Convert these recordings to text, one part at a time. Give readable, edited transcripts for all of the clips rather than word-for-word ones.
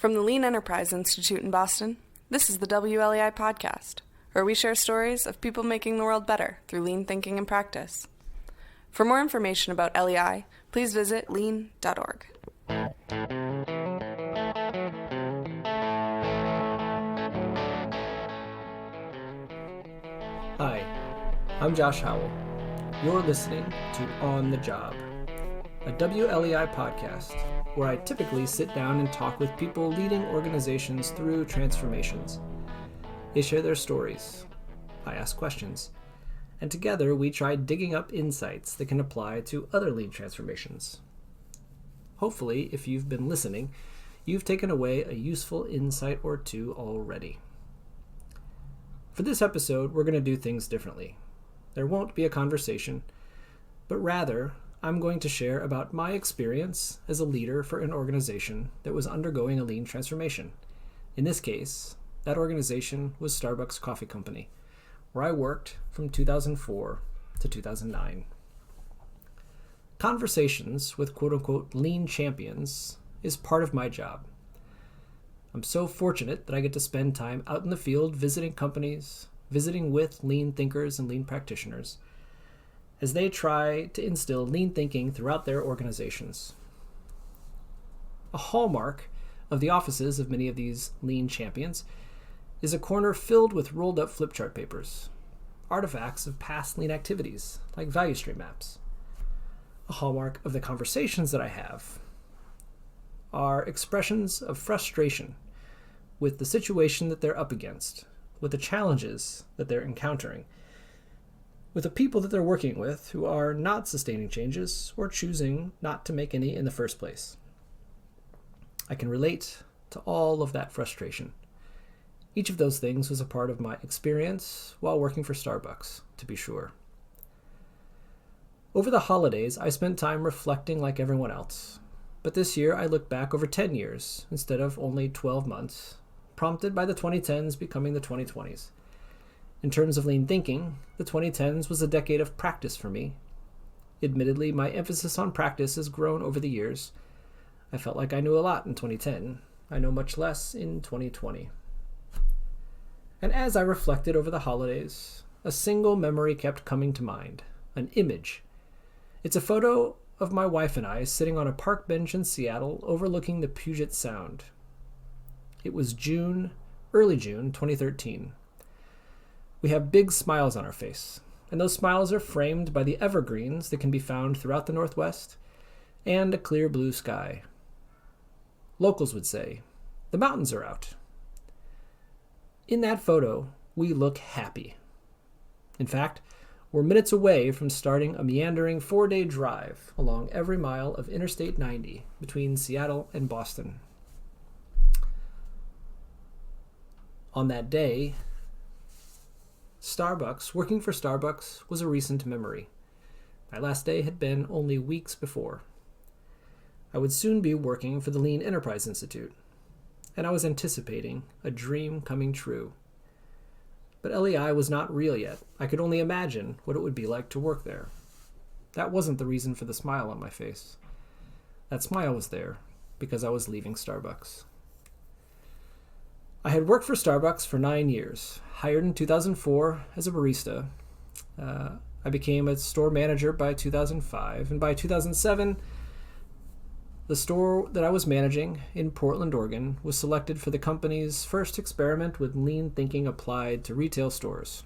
From the Lean Enterprise Institute in Boston, this is the WLEI podcast, where we share stories of people making the world better through lean thinking and practice. For more information about LEI, please visit lean.org. Hi, I'm Josh Howell. You're listening to On the Job, a WLEI podcast where I typically sit down and talk with people leading organizations through transformations. They share their stories. I ask questions. And together we try digging up insights that can apply to other lean transformations. Hopefully, if you've been listening, you've taken away a useful insight or two already. For this episode, we're going to do things differently. There won't be a conversation, but rather, I'm going to share about my experience as a leader for an organization that was undergoing a lean transformation. In this case, that organization was Starbucks Coffee Company, where I worked from 2004 to 2009. Conversations with quote-unquote lean champions is part of my job. I'm so fortunate that I get to spend time out in the field visiting companies, visiting with lean thinkers and lean practitioners, as they try to instill lean thinking throughout their organizations. A hallmark of the offices of many of these lean champions is a corner filled with rolled up flip chart papers, artifacts of past lean activities like value stream maps. A hallmark of the conversations that I have are expressions of frustration with the situation that they're up against, with the challenges that they're encountering, with the people that they're working with who are not sustaining changes or choosing not to make any in the first place. I can relate to all of that frustration. Each of those things was a part of my experience while working for Starbucks, to be sure. Over the holidays, I spent time reflecting like everyone else, but this year I look back over 10 years instead of only 12 months, prompted by the 2010s becoming the 2020s. In terms of lean thinking, the 2010s was a decade of practice for me. Admittedly, my emphasis on practice has grown over the years. I felt like I knew a lot in 2010. I know much less in 2020. And as I reflected over the holidays, a single memory kept coming to mind, an image. It's a photo of my wife and I sitting on a park bench in Seattle overlooking the Puget Sound. It was early June 2013. We have big smiles on our face, and those smiles are framed by the evergreens that can be found throughout the Northwest and a clear blue sky. Locals would say, the mountains are out. In that photo, we look happy. In fact, we're minutes away from starting a meandering 4-day drive along every mile of Interstate 90 between Seattle and Boston. On that day, working for Starbucks was a recent memory. My last day had been only weeks before. I would soon be working for the Lean Enterprise Institute, and I was anticipating a dream coming true. But LEI was not real yet. I could only imagine what it would be like to work there. That wasn't the reason for the smile on my face. That smile was there because I was leaving Starbucks. I had worked for Starbucks for 9 years, hired in 2004 as a barista. I became a store manager by 2005, and by 2007, the store that I was managing in Portland, Oregon, was selected for the company's first experiment with lean thinking applied to retail stores.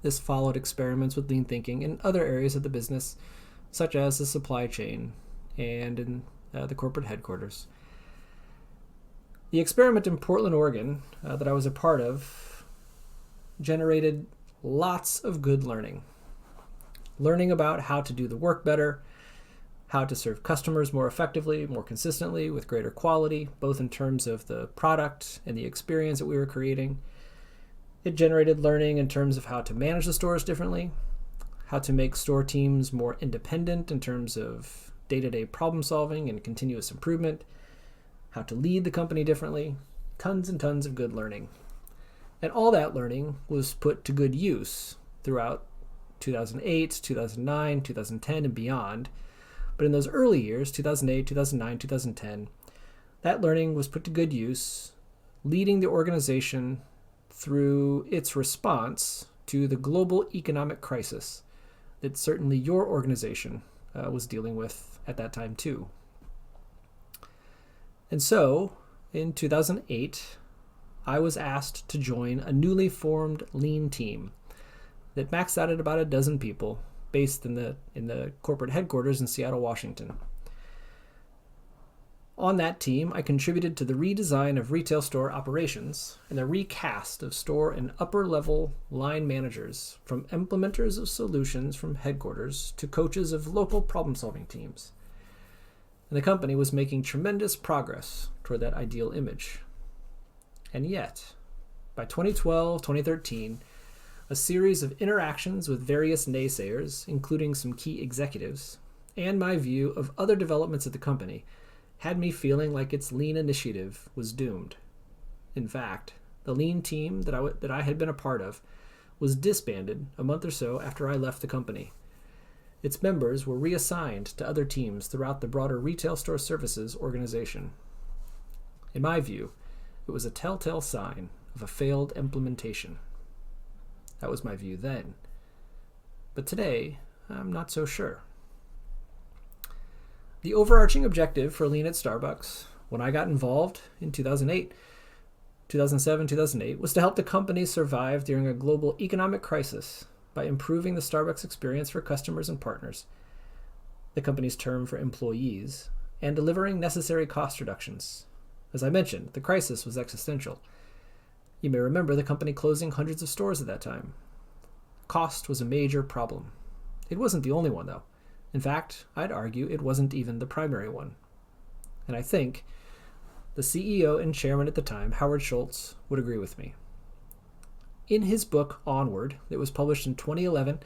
This followed experiments with lean thinking in other areas of the business, such as the supply chain and in the corporate headquarters. The experiment in Portland, Oregon, that I was a part of, generated lots of good learning. Learning about how to do the work better, how to serve customers more effectively, more consistently, with greater quality, both in terms of the product and the experience that we were creating. It generated learning in terms of how to manage the stores differently, how to make store teams more independent in terms of day-to-day problem solving and continuous improvement, how to lead the company differently, tons and tons of good learning. And all that learning was put to good use throughout 2008, 2009, 2010, and beyond. But in those early years, 2008, 2009, 2010, That learning was put to good use, leading the organization through its response to the global economic crisis that certainly your organization was dealing with at that time too. And so, in 2008, I was asked to join a newly formed lean team that maxed out at about a dozen people based in the corporate headquarters in Seattle, Washington. On that team, I contributed to the redesign of retail store operations and the recast of store and upper-level line managers, from implementers of solutions from headquarters to coaches of local problem-solving teams. And the company was making tremendous progress toward that ideal image. And yet, by 2012, 2013, a series of interactions with various naysayers, including some key executives, and my view of other developments at the company, had me feeling like its lean initiative was doomed. In fact, the lean team that I had been a part of was disbanded a month or so after I left the company. Its members were reassigned to other teams throughout the broader retail store services organization. In my view, it was a telltale sign of a failed implementation. That was my view then. But today, I'm not so sure. The overarching objective for Lean at Starbucks, when I got involved in 2007, 2008, was to help the company survive during a global economic crisis by improving the Starbucks experience for customers and partners, the company's term for employees, and delivering necessary cost reductions. As I mentioned, the crisis was existential. You may remember the company closing hundreds of stores at that time. Cost was a major problem. It wasn't the only one, though. In fact, I'd argue it wasn't even the primary one. And I think the CEO and chairman at the time, Howard Schultz, would agree with me. In his book, Onward, that was published in 2011,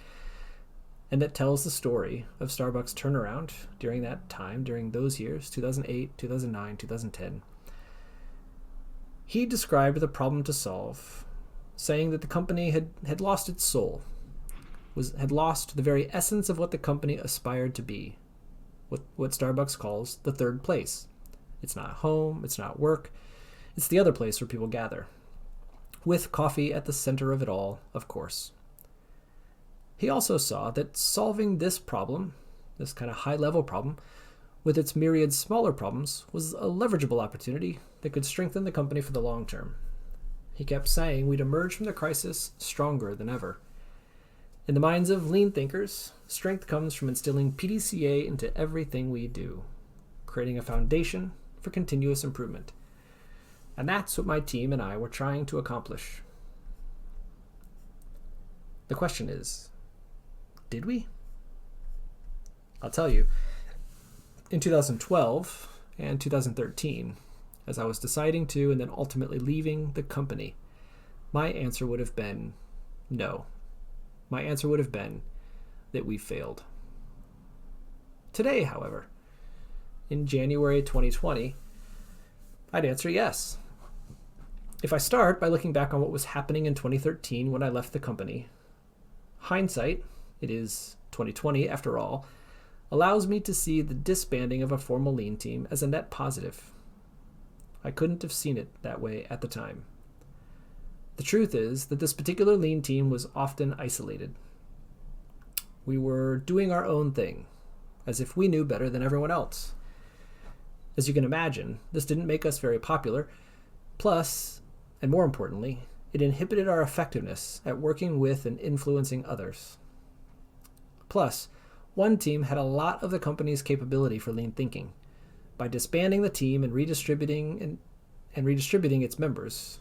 and that tells the story of Starbucks' turnaround during that time, during those years, 2008, 2009, 2010, he described the problem to solve, saying that the company had lost its soul, had lost the very essence of what the company aspired to be, what Starbucks calls the third place. It's not home, it's not work, it's the other place where people gather, with coffee at the center of it all, of course. He also saw that solving this problem, this kind of high-level problem, with its myriad smaller problems, was a leverageable opportunity that could strengthen the company for the long term. He kept saying we'd emerge from the crisis stronger than ever. In the minds of lean thinkers, strength comes from instilling PDCA into everything we do, creating a foundation for continuous improvement. And that's what my team and I were trying to accomplish. The question is, did we? I'll tell you, in 2012 and 2013, as I was deciding to and then ultimately leaving the company, my answer would have been no. My answer would have been that we failed. Today, however, in January 2020, I'd answer yes. If I start by looking back on what was happening in 2013 when I left the company, hindsight, it is 2020 after all, allows me to see the disbanding of a formal lean team as a net positive. I couldn't have seen it that way at the time. The truth is that this particular lean team was often isolated. We were doing our own thing, as if we knew better than everyone else. As you can imagine, this didn't make us very popular. Plus, and more importantly, it inhibited our effectiveness at working with and influencing others. Plus, one team had a lot of the company's capability for lean thinking. By disbanding the team and redistributing its members,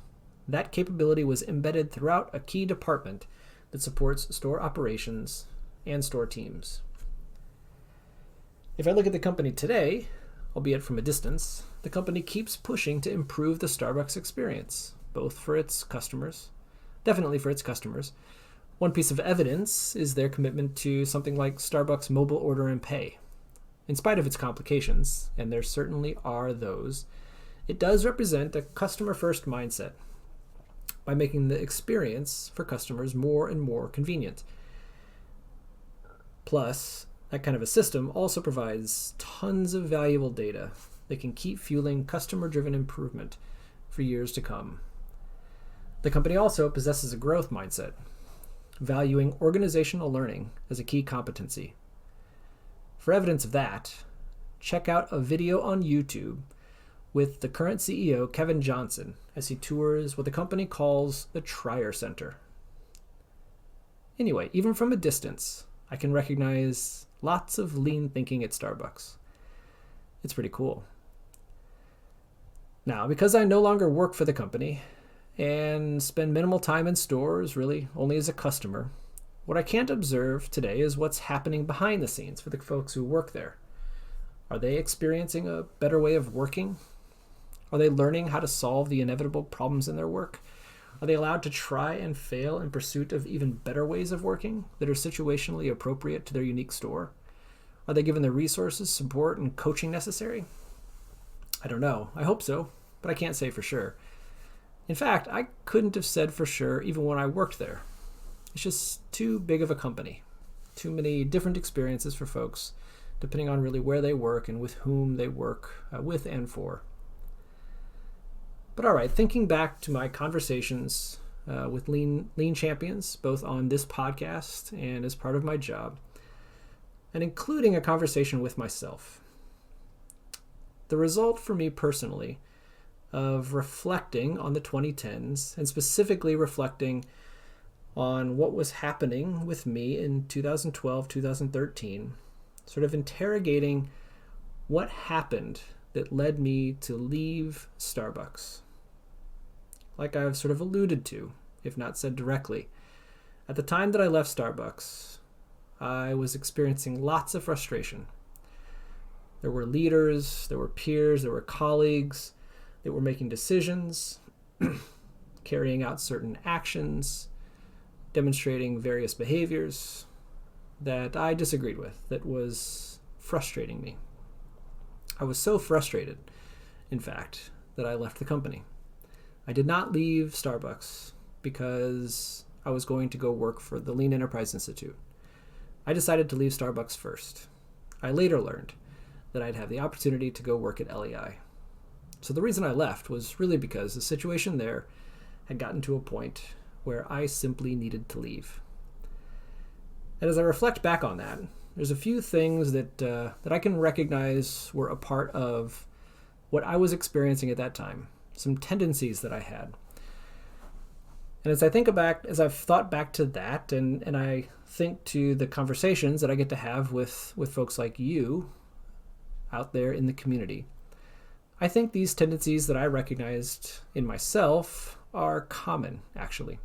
that capability was embedded throughout a key department that supports store operations and store teams. If I look at the company today, albeit from a distance, the company keeps pushing to improve the Starbucks experience, both for its customers, definitely for its customers. One piece of evidence is their commitment to something like Starbucks Mobile Order and Pay. In spite of its complications, and there certainly are those, it does represent a customer-first mindset by making the experience for customers more and more convenient. Plus, that kind of a system also provides tons of valuable data that can keep fueling customer-driven improvement for years to come. The company also possesses a growth mindset, valuing organizational learning as a key competency. For evidence of that, check out a video on YouTube with the current CEO, Kevin Johnson, as he tours what the company calls the Trier Center. Anyway, even from a distance, I can recognize lots of lean thinking at Starbucks. It's pretty cool. Now, because I no longer work for the company and spend minimal time in stores, really only as a customer, what I can't observe today is what's happening behind the scenes for the folks who work there. Are they experiencing a better way of working? Are they learning how to solve the inevitable problems in their work? Are they allowed to try and fail in pursuit of even better ways of working that are situationally appropriate to their unique store? Are they given the resources, support, and coaching necessary? I don't know. I hope so, but I can't say for sure. In fact, I couldn't have said for sure even when I worked there. It's just too big of a company. Too many different experiences for folks, depending on really where they work and with whom they work with and for. But all right, thinking back to my conversations with lean champions, both on this podcast and as part of my job, and including a conversation with myself. The result for me personally of reflecting on the 2010s, and specifically reflecting on what was happening with me in 2012, 2013, sort of interrogating what happened that led me to leave Starbucks. Like I've sort of alluded to, if not said directly, at the time that I left Starbucks, I was experiencing lots of frustration. There were leaders, there were peers, there were colleagues that were making decisions, carrying out certain actions, demonstrating various behaviors that I disagreed with, that was frustrating me. I was so frustrated, in fact, that I left the company. I did not leave Starbucks because I was going to go work for the Lean Enterprise Institute. I decided to leave Starbucks first. I later learned that I'd have the opportunity to go work at LEI. So the reason I left was really because the situation there had gotten to a point where I simply needed to leave. And as I reflect back on that, there's a few things that I can recognize were a part of what I was experiencing at that time, some tendencies that I had. And as I've thought back to that, and I think to the conversations that I get to have with folks like you out there in the community, I think these tendencies that I recognized in myself are common, actually.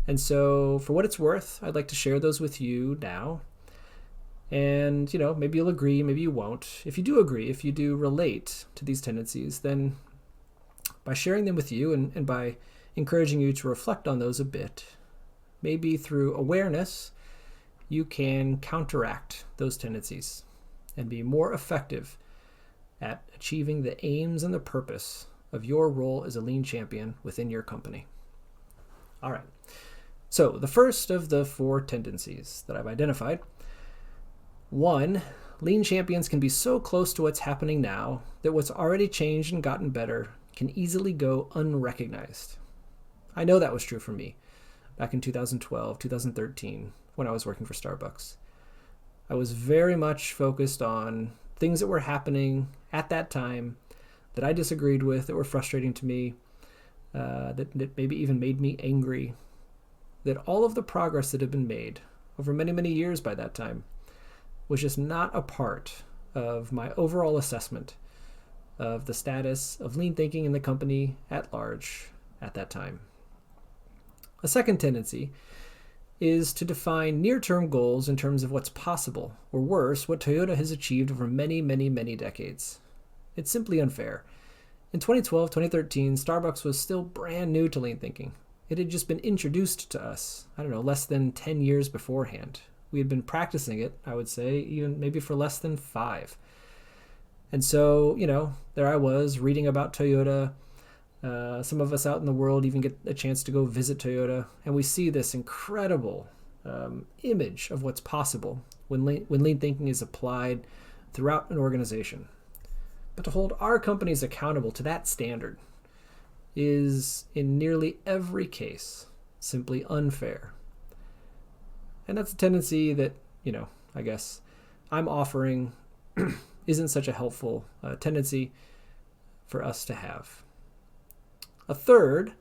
And so for what it's worth, I'd like to share those with you now. And, maybe you'll agree, maybe you won't. If you do agree, if you do relate to these tendencies, then by sharing them with you and by encouraging you to reflect on those a bit, maybe through awareness, you can counteract those tendencies and be more effective at achieving the aims and the purpose of your role as a lean champion within your company. All right. So the first of the 4 tendencies that I've identified. 1, lean champions can be so close to what's happening now that what's already changed and gotten better can easily go unrecognized. I know that was true for me back in 2012, 2013, when I was working for Starbucks. I was very much focused on things that were happening at that time that I disagreed with, that were frustrating to me, that maybe even made me angry, that all of the progress that had been made over many, many years by that time was just not a part of my overall assessment of the status of lean thinking in the company at large at that time. A second tendency is to define near-term goals in terms of what's possible, or worse, what Toyota has achieved over many, many, many decades. It's simply unfair. In 2012, 2013, Starbucks was still brand new to lean thinking. It had just been introduced to us, less than 10 years beforehand. We had been practicing it, I would say, even maybe for less than 5. And so, there I was reading about Toyota. Some of us out in the world even get a chance to go visit Toyota, and we see this incredible image of what's possible when lean thinking is applied throughout an organization. But to hold our companies accountable to that standard is, in nearly every case, simply unfair. And that's a tendency that, I guess I'm offering isn't such a helpful tendency for us to have. A third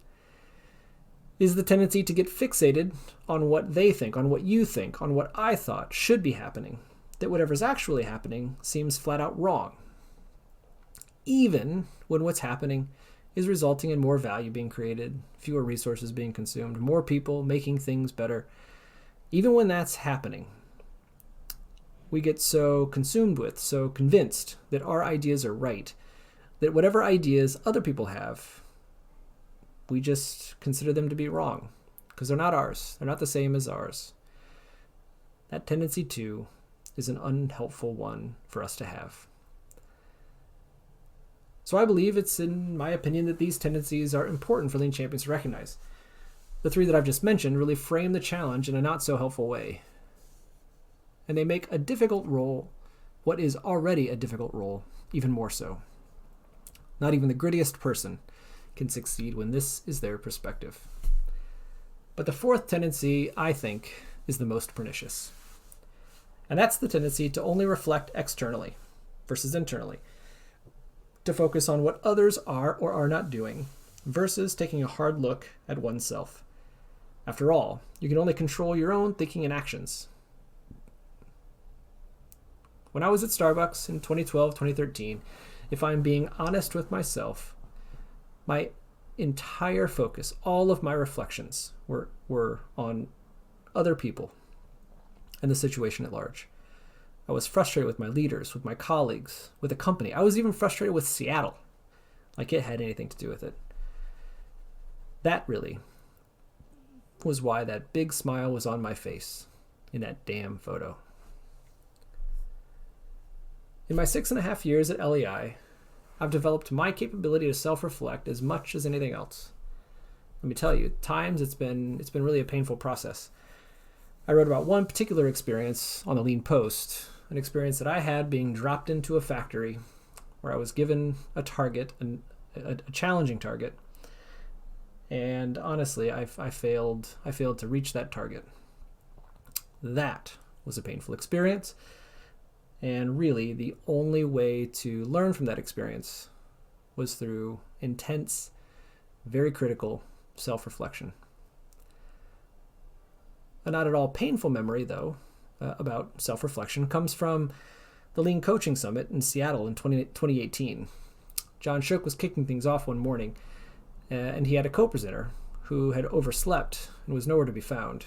is the tendency to get fixated on what they think, on what you think, on what I thought should be happening, that whatever's actually happening seems flat out wrong, even when what's happening is resulting in more value being created, fewer resources being consumed, more people making things better. Even when that's happening, we get so consumed with, so convinced that our ideas are right, that whatever ideas other people have, we just consider them to be wrong because they're not ours. They're not the same as ours. That tendency, too, is an unhelpful one for us to have. So I believe it's, in my opinion, that these tendencies are important for Lean champions to recognize. The three that I've just mentioned really frame the challenge in a not so helpful way. And they make a difficult role, what is already a difficult role, even more so. Not even the grittiest person can succeed when this is their perspective. But the fourth tendency, I think, is the most pernicious. And that's the tendency to only reflect externally versus internally, to focus on what others are or are not doing versus taking a hard look at oneself. After all, you can only control your own thinking and actions. When I was at Starbucks in 2012, 2013, if I'm being honest with myself, my entire focus, all of my reflections were on other people and the situation at large. I was frustrated with my leaders, with my colleagues, with the company. I was even frustrated with Seattle, like it had anything to do with it. That really was why that big smile was on my face in that damn photo. In my 6.5 years at LEI, I've developed my capability to self-reflect as much as anything else. Let me tell you, at times it's been really a painful process. I wrote about one particular experience on the Lean Post, an experience that I had being dropped into a factory where I was given a target, a challenging target, and honestly, I failed to reach that target. That was a painful experience, and really the only way to learn from that experience was through intense, very critical self-reflection. A not at all painful memory, though, about self-reflection comes from the Lean Coaching Summit in Seattle in 2018. John Shook was kicking things off one morning, and he had a co-presenter who had overslept and was nowhere to be found.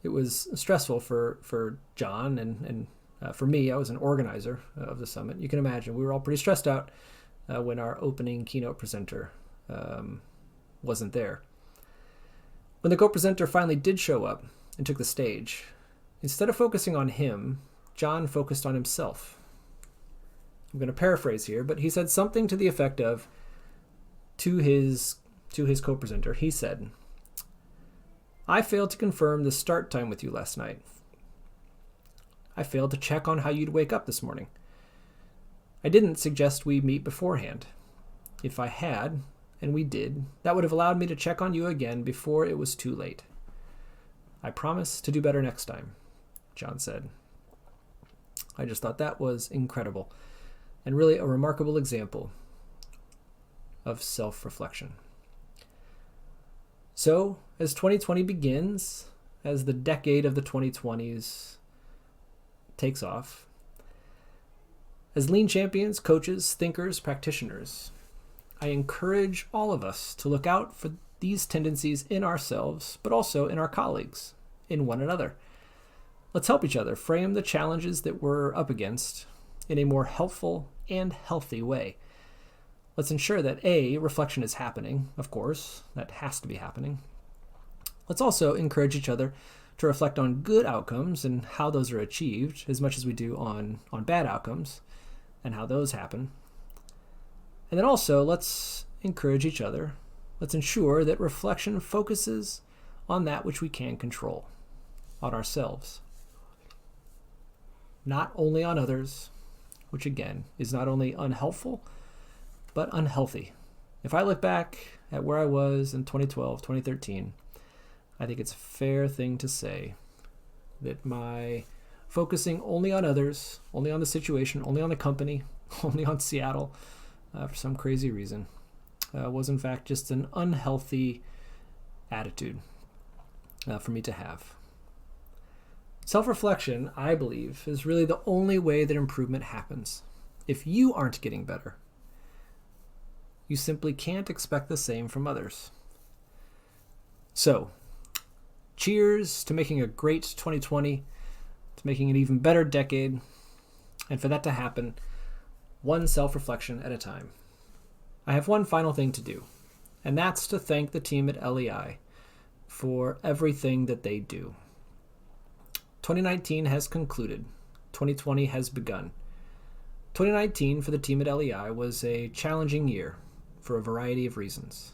It was stressful for John and for me. I was an organizer of the summit. You can imagine we were all pretty stressed out when our opening keynote presenter wasn't there. When the co-presenter finally did show up and took the stage, instead of focusing on him, John focused on himself. I'm going to paraphrase here, but he said something to the effect of, to his co-presenter, he said, "I failed to confirm the start time with you last night. I failed to check on how you'd wake up this morning. I didn't suggest we meet beforehand. If I had, and we did, that would have allowed me to check on you again before it was too late. I promise to do better next time," John said. I just thought that was incredible and really a remarkable example of self-reflection. So, as 2020 begins, as the decade of the 2020s takes off, as Lean champions, coaches, thinkers, practitioners, I encourage all of us to look out for these tendencies in ourselves, but also in our colleagues, in one another. Let's help each other frame the challenges that we're up against in a more helpful and healthy way. Let's ensure that reflection is happening, of course, that has to be happening. Let's also encourage each other to reflect on good outcomes and how those are achieved as much as we do on bad outcomes and how those happen. And then also, let's encourage each other. Let's ensure that reflection focuses on that which we can control, on ourselves. Not only on others, which again is not only unhelpful, but unhealthy. If I look back at where I was in 2012, 2013, I think it's a fair thing to say that my focusing only on others, only on the situation, only on the company, only on Seattle, for some crazy reason, was in fact just an unhealthy attitude for me to have. Self-reflection, I believe, is really the only way that improvement happens. If you aren't getting better, you simply can't expect the same from others. So, cheers to making a great 2020, to making an even better decade, and for that to happen, one self-reflection at a time. I have one final thing to do, and that's to thank the team at LEI for everything that they do. 2019 has concluded. 2020 has begun. 2019 for the team at LEI was a challenging year for a variety of reasons.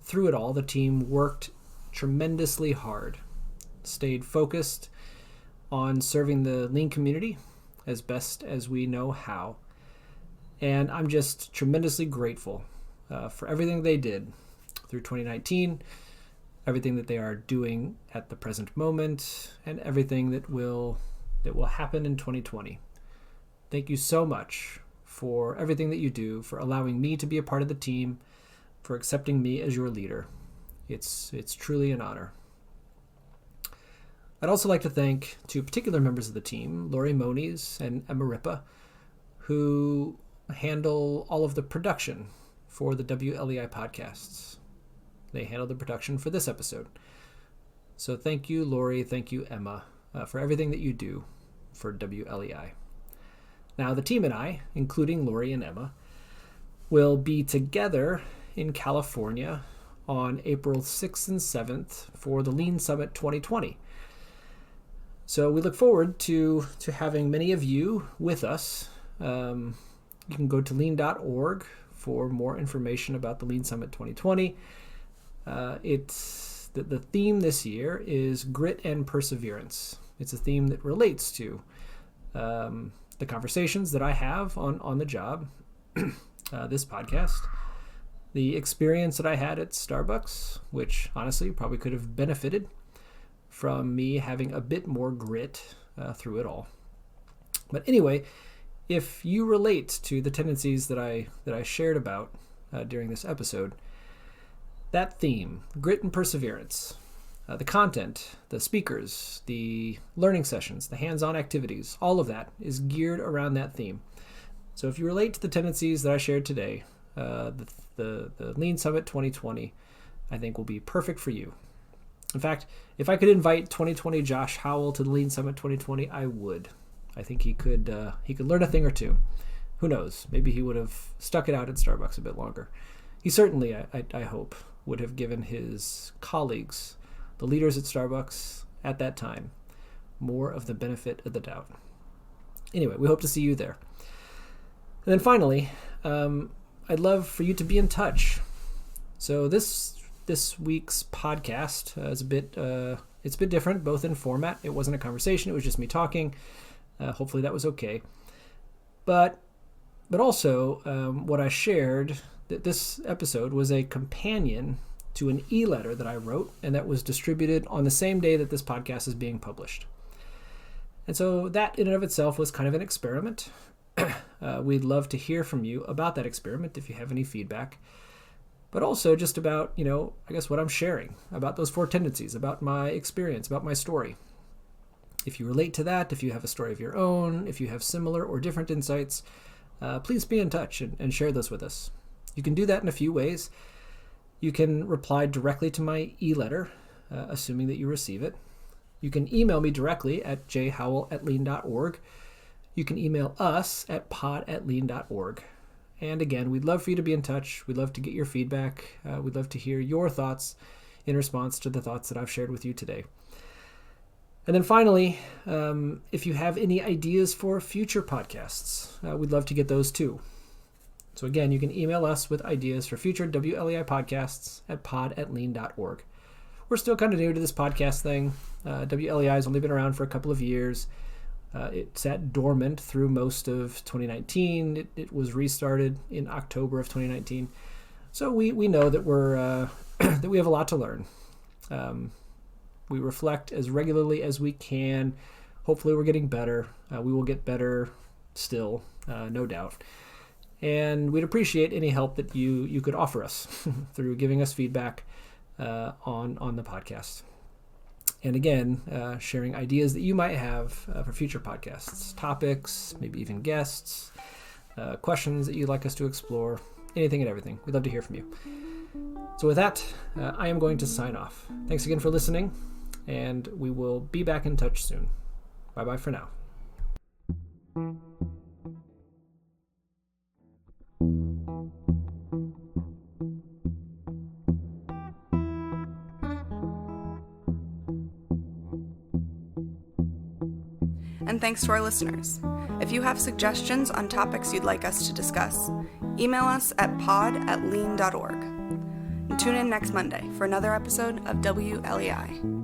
Through it all, the team worked tremendously hard, stayed focused on serving the lean community as best as we know how. And I'm just tremendously grateful for everything they did through 2019, everything that they are doing at the present moment, and everything that will happen in 2020. Thank you so much for everything that you do, for allowing me to be a part of the team, for accepting me as your leader. It's truly an honor. I'd also like to thank two particular members of the team, Lori Moniz and Emma Ripa, who handle all of the production for the WLEI podcasts. They handle the production for this episode. So thank you, Lori, thank you, Emma, for everything that you do for WLEI. Now, the team and I, including Lori and Emma, will be together in California on April 6th and 7th for the Lean Summit 2020. So we look forward to having many of you with us. You can go to lean.org for more information about the Lean Summit 2020. It's the theme this year is grit and perseverance. It's a theme that relates to the conversations that I have on the job, this podcast, the experience that I had at Starbucks, which honestly probably could have benefited from me having a bit more grit through it all. But anyway, if you relate to the tendencies that I shared about during this episode, that theme, grit and perseverance, the content, the speakers, the learning sessions, the hands-on activities, all of that is geared around that theme. So if you relate to the tendencies that I shared today, the Lean Summit 2020, I think will be perfect for you. In fact, if I could invite 2020 Josh Howell to the Lean Summit 2020, I would. I think he could learn a thing or two. Who knows? Maybe he would have stuck it out at Starbucks a bit longer. He certainly, I hope, would have given his colleagues, the leaders at Starbucks at that time, more of the benefit of the doubt. Anyway, we hope to see you there. And then finally, I'd love for you to be in touch. So this week's podcast is it's a bit different, both in format. It wasn't a conversation; it was just me talking. Hopefully, that was okay. But also, what I shared that this episode was a companion to an e-letter that I wrote, and that was distributed on the same day that this podcast is being published. And so that in and of itself was kind of an experiment. We'd love to hear from you about that experiment if you have any feedback, but also just about, I guess what I'm sharing about those 4 tendencies, about my experience, about my story. If you relate to that, if you have a story of your own, if you have similar or different insights, please be in touch and share those with us. You can do that in a few ways. You can reply directly to my e-letter, assuming that you receive it. You can email me directly at jhowell@lean.org. You can email us at pod@lean.org. And again, we'd love for you to be in touch. We'd love to get your feedback. We'd love to hear your thoughts in response to the thoughts that I've shared with you today. And then finally, if you have any ideas for future podcasts, we'd love to get those too. So again, you can email us with ideas for future WLEI podcasts at pod@lean.org. We're still kind of new to this podcast thing. WLEI has only been around for a couple of years. It sat dormant through most of 2019. It was restarted in October of 2019. So we know that we're that we have a lot to learn. We reflect as regularly as we can. Hopefully we're getting better. We will get better still, no doubt. And we'd appreciate any help that you could offer us through giving us feedback on the podcast. And again, sharing ideas that you might have for future podcasts, topics, maybe even guests, questions that you'd like us to explore, anything and everything. We'd love to hear from you. So with that, I am going to sign off. Thanks again for listening, and we will be back in touch soon. Bye-bye for now. And thanks to our listeners. If you have suggestions on topics you'd like us to discuss, email us at pod@lean.org. And tune in next Monday for another episode of WLEI.